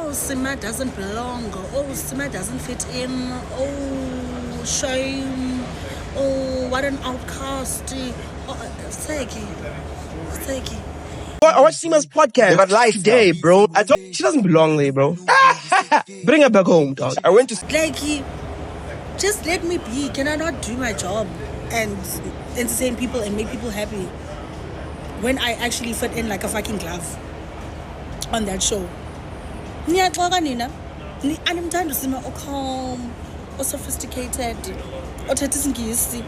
oh, Sima doesn't belong, oh, Sima doesn't fit in, oh, shame, oh, what an outcast. Oh, Seki. I watched Sima's podcast about life today, bro. I thought she doesn't belong there, bro. Bring her back home, dog. I went to Like, just let me be. Can I not do my job and entertain people and make people happy when I actually fit in like a fucking glove on that show? Niyaxoka nina. Animthanda uSima calm, sophisticated, othatha isingisi.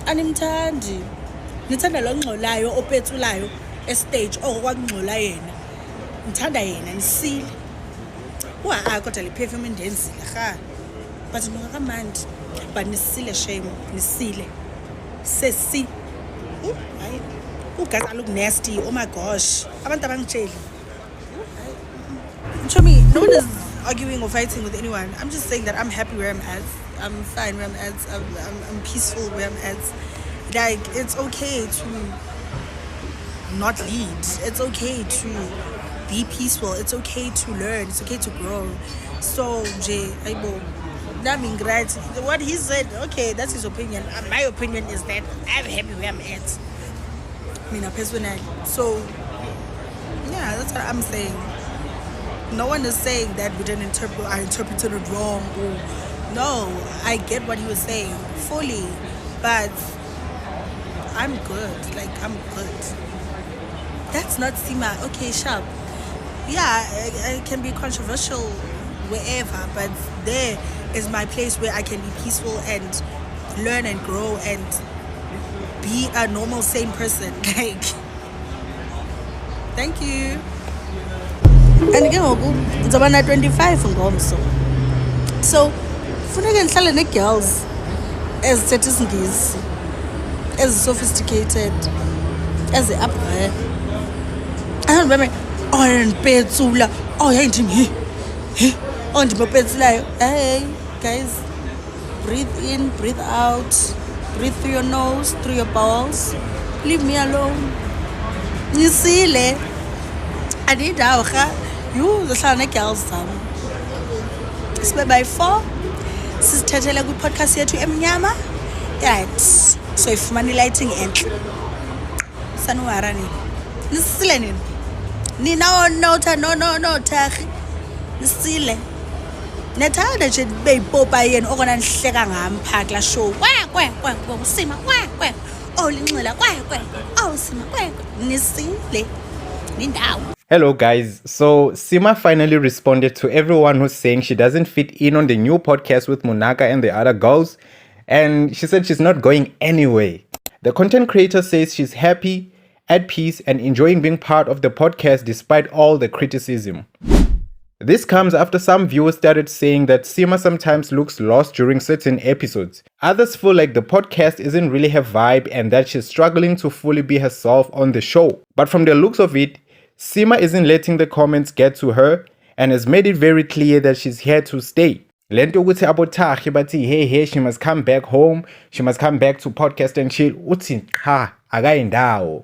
Animthandi. Ngithanda lo ngxolayo opethulayo estage okwakungxola yena. Ngithanda yena nisile. Kodwa le perfume indenzile ha. But nokamandi. But nisile shame, nisile. Sesi. Hayi. Ugazi look nasty. Oh my gosh. Abantu abangitsheli. Show me, no one is arguing or fighting with anyone. I'm just saying that I'm happy where I'm at. I'm fine where I'm at. I'm peaceful where I'm at. Like, it's okay to not lead. It's okay to be peaceful. It's okay to learn. It's okay to grow. So, Jay, right? What he said, okay, that's his opinion. My opinion is that I'm happy where I'm at. Personally. So, yeah, that's what I'm saying. No one is saying that we didn't I interpreted it wrong. No, I get what he was saying fully, but I'm good. Like, I'm good. That's not Sima. Okay, sharp. Yeah, it can be controversial wherever, but there is my place where I can be peaceful and learn and grow and be a normal, sane person. Like, thank you. And again, it's about 25 ngomso. So, funeka ngihlale ne-girls ezithetha isingisi, ezi-sophisticated, ezi-up there. And remember, ndipetsula, ndimopetsulayo. Hey, guys, breathe in, breathe out, breathe through your nose, through your bowels. Leave me alone. Nisile. Andidawo ga. Zihlala ne-girls zami. Sibe by 4. Sisithathele kwi-podcast yethu emnyama. Right. So ifumana i-lighting enhle. Sanuwara nini. Nisile nini. Nina no Taghi. Nisile. Nethanda nje beyipopa yena okona nihleka ngami phaka la show. Sima kwe. Oh linxila kwe. Oh Sima kwe. Nisile. Nindawo. Hello guys, so Sima finally responded to everyone who's saying she doesn't fit in on the new podcast with Munaka and the other girls, and she said she's not going anywhere. The content creator says she's happy, at peace, and enjoying being part of the podcast despite all the criticism. This comes after some viewers started saying that Sima sometimes looks lost during certain episodes. Others feel like the podcast isn't really her vibe and that she's struggling to fully be herself on the show. But from the looks of it, Sima isn't letting the comments get to her and has made it very clear that she's here to stay. Lento ukuthi abotaghi bathi hey she must come back home, she must come back to podcast and chill. Uthi cha akayindawo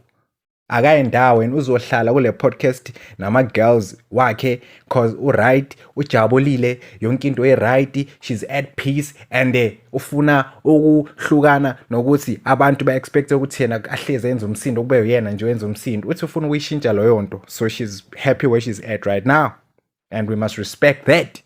and uzohlala kule podcast nama girls wakhe cause right ujabulile yonke into right, she's at peace and ufuna ukuhlukana nokuthi abantu ba expect ukuthi yena ahleze enza umsindo kube yena nje wenza umsindo uthi ufuna ukuyishintsha loyo nto. So she's happy where she's at right now and we must respect that.